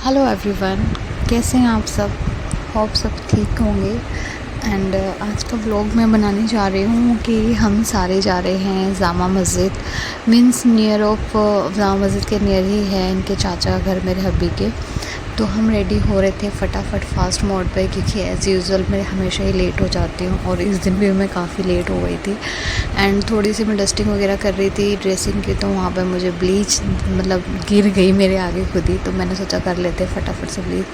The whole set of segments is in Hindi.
हेलो एवरीवन, कैसे हैं आप सब। होप सब ठीक होंगे। एंड आज का व्लॉग मैं बनाने जा रही हूँ कि हम सारे जा रहे हैं Jama Masjid. Means near of Jama Masjid के नियर ही है इनके चाचा का घर, मेरे हब्बी के। तो हम रेडी हो रहे थे फटाफट फास्ट मोड पे, क्योंकि एज़ यूजुअल मैं हमेशा ही लेट हो जाती हूँ और इस दिन भी मैं काफ़ी लेट हो गई थी। एंड थोड़ी सी मैं डस्टिंग वगैरह कर रही थी ड्रेसिंग की, तो वहाँ पे मुझे ब्लीच मतलब गिर गई मेरे आगे खुद ही। तो मैंने सोचा कर लेते फटाफट से ब्लीच।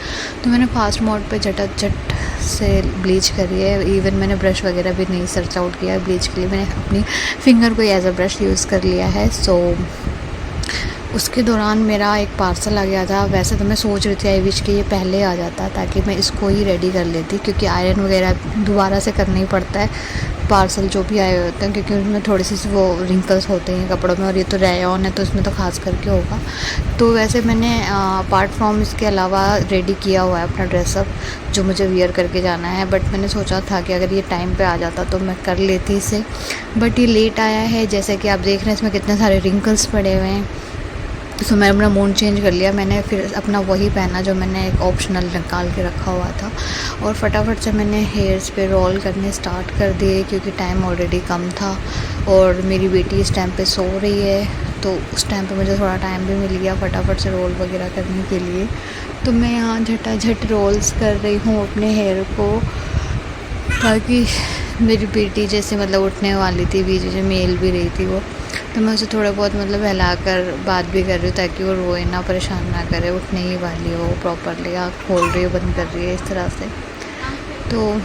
तो मैंने फास्ट मोड पे झटाझट से ब्लीच करी है। इवन मैंने ब्रश वगैरह भी नहीं सर्च आउट किया ब्लीच के लिए, मैंने अपनी फिंगर को एज अ ब्रश यूज़ कर लिया है। सो उसके दौरान मेरा एक पार्सल आ गया था। वैसे तो मैं सोच रही थी आई विश कि ये पहले आ जाता ताकि मैं इसको ही रेडी कर लेती, क्योंकि आयरन वगैरह दोबारा से करना ही पड़ता है पार्सल जो भी आए होते हैं, क्योंकि उसमें थोड़ी सी वो रिंकल्स होते हैं कपड़ों में, और ये तो रेयॉन है तो इसमें तो खास करके होगा। तो वैसे मैंने अपार्ट फ्रॉम इसके अलावा रेडी किया हुआ है अपना ड्रेसअप जो मुझे वियर करके जाना है। बट मैंने सोचा था कि अगर ये टाइम पे आ जाता तो मैं कर लेती इसे, बट ये लेट आया है। जैसे कि आप देख रहे हैं इसमें कितने सारे रिंकल्स पड़े हुए हैं। सो मैं अपना मूड चेंज कर लिया, मैंने फिर अपना वही पहना जो मैंने एक ऑप्शनल निकाल के रखा हुआ था। और फटाफट से मैंने हेयर्स पे रोल करने स्टार्ट कर दिए, क्योंकि टाइम ऑलरेडी कम था और मेरी बेटी इस टाइम पे सो रही है। तो उस टाइम पे मुझे थोड़ा टाइम भी मिल गया फटाफट से रोल वगैरह करने के लिए। तो मैं यहाँ झटाझट रोल्स कर रही हूँ अपने हेयर को, ताकि मेरी बेटी जैसे मतलब उठने वाली थी, बीच में मेल भी रही थी वो, तो मैं उसे थोड़ा बहुत मतलब हिलाकर बात भी कर रही हूँ ताकि वो रोए ना, परेशान ना करे। उठने ही वाली हो प्रॉपरली, आँख खोल रही है बंद कर रही है इस तरह से। तो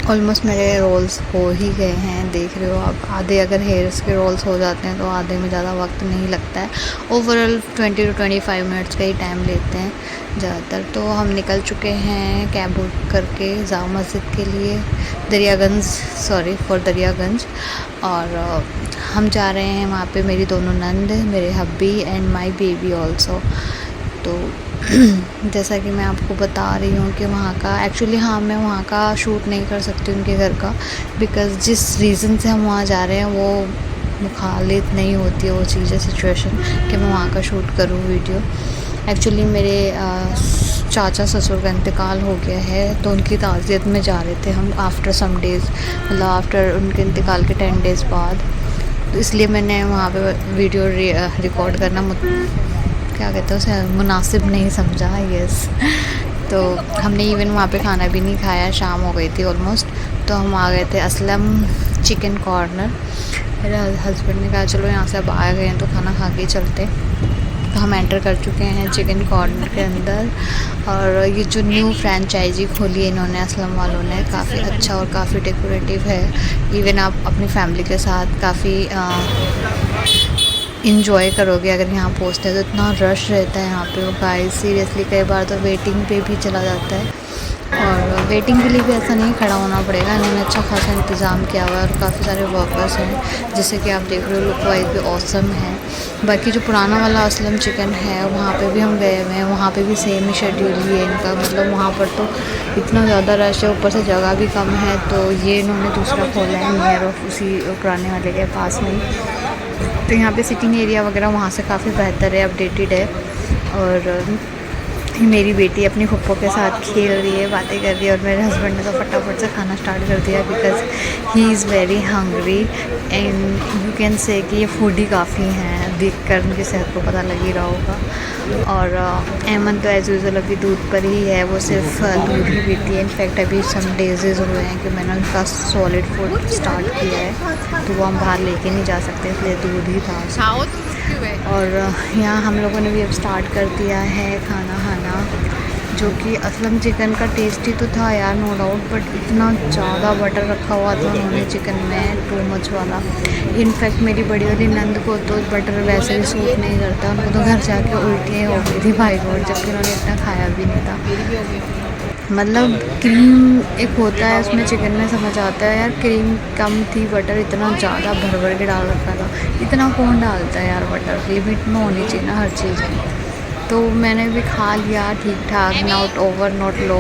ऑलमोस्ट मेरे रोल्स हो ही गए हैं, देख रहे हो आप। आधे अगर हेयर्स के रोल्स हो जाते हैं तो आधे में ज़्यादा वक्त नहीं लगता है। ओवरऑल 20 to 25 मिनट्स का ही टाइम लेते हैं ज़्यादातर। तो हम निकल चुके हैं कैब बुक करके जामा मस्जिद के लिए, दरियागंज। और हम जा रहे हैं वहाँ पे, मेरी दोनों नंद, मेरे hubby and my baby also. तो जैसा कि मैं आपको बता रही हूँ कि वहाँ का एक्चुअली मैं वहाँ का शूट नहीं कर सकती उनके घर का, बिकॉज़ जिस रीज़न से हम वहाँ जा रहे हैं वो मुखालिफ नहीं होती है वो चीज़ें, सिचुएशन कि मैं वहाँ का शूट करूँ वीडियो। एक्चुअली मेरे चाचा ससुर का इंतकाल हो गया है, तो उनकी ताज़ियत में जा रहे थे हम आफ्टर सम डेज़, मतलब आफ्टर उनके इंतकाल के 10 डेज़ बाद। तो इसलिए मैंने वहाँ पे वीडियो रिकॉर्ड करना क्या कहते हैं उसे मुनासिब नहीं समझा। यस। तो हमने इवन वहाँ पे खाना भी नहीं खाया, शाम हो गई थी ऑलमोस्ट। तो हम आ गए थे असलम चिकन कॉर्नर। मेरे हस्बैंड ने कहा चलो यहाँ से अब आ गए हैं तो खाना खा के चलते। तो हम एंटर कर चुके हैं चिकन कॉर्नर के अंदर। और ये जो न्यू फ्रेंचाइजी खोली है इन्होंने असलम वालों ने, काफ़ी अच्छा और काफ़ी डेकोरेटिव है। इवन आप अपनी फैमिली के साथ काफ़ी इंजॉय करोगे अगर यहाँ पहुँचते हैं। तो इतना रश रहता है यहाँ पे, वो गाइस सीरियसली कई बार तो वेटिंग पे भी चला जाता है। और वेटिंग के लिए भी ऐसा नहीं खड़ा होना पड़ेगा, इन्होंने अच्छा खासा इंतज़ाम किया हुआ है और काफ़ी सारे वर्कर्स हैं, जैसे कि आप देख रहे हो लुक वाइज भी ऑसम है। बाकी जो पुराना वाला असलम चिकन है वहाँ पे भी हम गए हुए हैं, वहाँ पे भी सेम ही शेड्यूल ही है इनका। मतलब वहाँ पर तो इतना ज़्यादा रश है, ऊपर से जगह भी कम है। तो ये इन्होंने दूसरा खोला है नियर ऑफ उसी पुराने वाले के पास में। तो यहाँ पे सिटिंग एरिया वगैरह वहाँ से काफ़ी बेहतर है, अपडेटेड है। और मेरी बेटी अपनी फुप्पो के साथ खेल रही है, बातें कर रही है, और मेरे हस्बैंड ने तो फटाफट से खाना स्टार्ट कर दिया because he is very hungry. And you can say कि ये फूडी काफ़ी हैं, देख कर उनकी सेहत को पता लग ही रहा होगा। और एमन तो एज़ यूजुअल अभी दूध पर ही है, वो सिर्फ दूध ही पीती है। इनफैक्ट अभी सम डेज़ हुए हैं कि मैंने उनका सॉलिड फूड स्टार्ट किया है, तो वो हम बाहर लेके नहीं जा सकते, इसलिए दूध ही था। और यहाँ हम लोगों ने भी अब स्टार्ट कर दिया है खाना खाना, जो कि असलम चिकन का टेस्टी तो था यार, नो डाउट, बट इतना ज़्यादा बटर रखा हुआ था उन्होंने चिकन में, टू मच वाला। इनफैक्ट मेरी बड़ी वाली नंद को तो बटर वैसे भी सूट नहीं करता, उनको तो घर जाके उल्टियाँ हो गई थी भाई गोड, जबकि उन्होंने इतना खाया भी नहीं था। मतलब क्रीम एक होता है उसमें चिकन में, समझ आता है यार, क्रीम कम थी, बटर इतना ज़्यादा भर भर के डाल रखा था। इतना कौन डालता है यार, बटर लिमिट में होनी चाहिए ना हर चीज़। तो मैंने भी खा लिया ठीक ठाक, नॉट ओवर नॉट लो।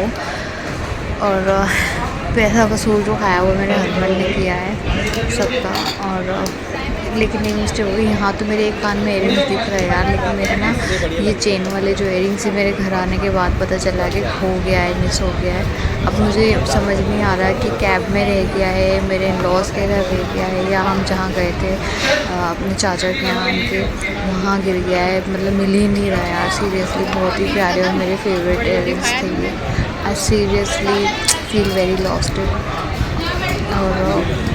और पैसा वसूल जो खाया वो मेरे हस्बैंड ने किया है सबका। और लेकिन ये मिस्टेक हो गई। यहाँ तो मेरे एक कान में इयरिंग्स दिख रहा है यार, लेकिन मेरे ना ये चेन वाले जो इयरिंग्स है मेरे घर आने के बाद पता चला कि खो गया है, मिस हो गया है। अब मुझे समझ नहीं आ रहा है कि कैब में रह गया है, मेरे इन-लॉज़ के घर रह गया है, या हम जहाँ गए थे अपने चाचा के यहाँ उनके वहाँ गिर गया है। मतलब मिल ही नहीं रहा यार सीरियसली। बहुत ही प्यारे और मेरे फेवरेट इयरिंग्स थे ये। I seriously feel very lost. और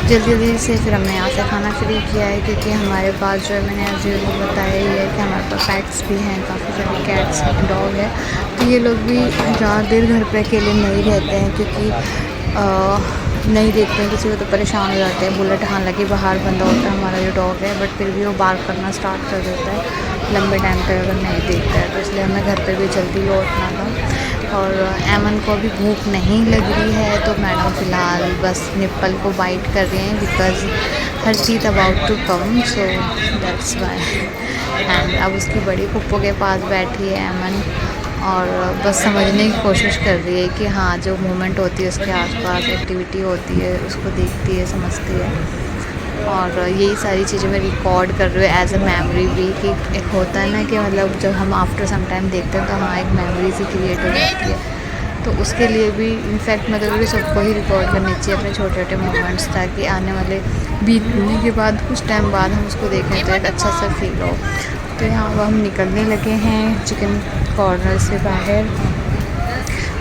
जल्दी जल्दी से फिर हमने यहाँ से खाना फ्री किया है, क्योंकि हमारे पास जो है मैंने आज को बताया ही है कि हमारे पास पेट्स भी हैं, काफ़ी सारे कैट्स डॉग है। तो ये लोग भी ज़्यादा देर घर पे अकेले नहीं रहते हैं, क्योंकि नहीं देखते हैं किसी को तो परेशान हो जाते हैं। बुलेट हालांकि बाहर बंदा होता है हमारा जो डॉग है, बट फिर भी वो बार्क करना स्टार्ट कर देता है लंबे टाइम तक अगर नहीं देखता है। तो इसलिए हमें घर पे भी जल्दी लौटना था। और एमन को अभी भूख नहीं लग रही है, तो मैडम फ़िलहाल बस निप्पल को बाइट कर रहे हैं, बिकॉज़ हर चीज़ about to come, so that's why. And अब उसकी बड़ी पप्पो के पास बैठी है एमन, और बस समझने की कोशिश कर रही है कि हाँ जो मूवमेंट होती है उसके आसपास, एक्टिविटी होती है उसको देखती है, समझती है। और यही सारी चीज़ें मैं रिकॉर्ड कर रही हूँ एज़ अ मेमोरी भी, कि एक होता है ना कि मतलब जब हम आफ्टर सम टाइम देखते हैं तो हाँ एक मेमोरी सी क्रिएट हो जाती है। तो उसके लिए भी इनफैक्ट मतलब कि सबको ही रिकॉर्ड करनी चाहिए अपने छोटे छोटे मोमेंट्स, ताकि आने वाले बीतने के बाद कुछ टाइम बाद हम उसको देखें तो एक अच्छा सा फील हो। तो यहाँ अब हम निकलने लगे हैं चिकन कॉर्नर से बाहर।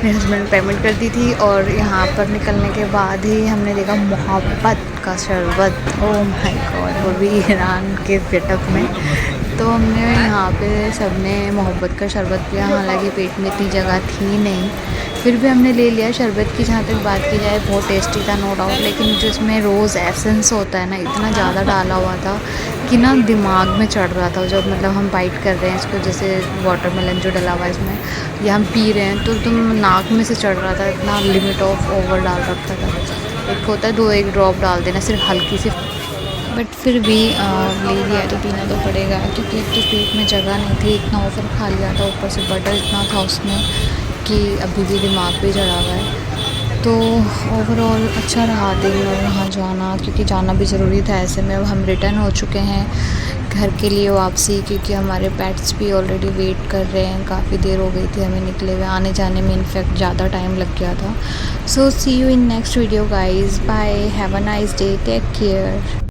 मेरे हस्बैंड पेमेंट कर दी थी, और यहाँ पर निकलने के बाद ही हमने देखा मोहब्बत का शरबत। ओह माय गॉड, वो भी ईरान के गेटअप में। तो हमने यहाँ पे सबने मोहब्बत का शरबत पिया, हालांकि पेट में इतनी जगह थी नहीं, फिर भी हमने ले लिया। शरबत की जहाँ तक बात की जाए बहुत टेस्टी था नो डाउट, लेकिन जो इसमें रोज़ एसेंस होता है ना इतना ज़्यादा डाला हुआ था कि ना दिमाग में चढ़ रहा था। जब मतलब हम बाइट कर रहे हैं इसको, जैसे वाटरमेलन जो डला हुआ है इसमें, या हम पी रहे हैं तो तुम नाक में से चढ़ रहा था, इतना लिमिट ऑफ ओवर डाल रखा था। एक होता है 2-1 ड्रॉप डाल देना सिर्फ हल्की सी, बट फिर भी ले लिया तो पीना तो पड़ेगा, क्योंकि एक तो पेट में जगह नहीं थी, इतना ओवर खा लिया था, ऊपर से बटर इतना था उसमें कि अभी भी दिमाग पे चढ़ा हुआ है। तो ओवरऑल अच्छा रहा दिन और वहाँ जाना, क्योंकि जाना भी ज़रूरी था। ऐसे में अब हम रिटर्न हो चुके हैं घर के लिए वापसी, क्योंकि हमारे पेट्स भी ऑलरेडी वेट कर रहे हैं। काफ़ी देर हो गई थी हमें निकले हुए, आने जाने में इनफैक्ट ज़्यादा टाइम लग गया था। So see you in next video guys, bye, have a nice day, take care.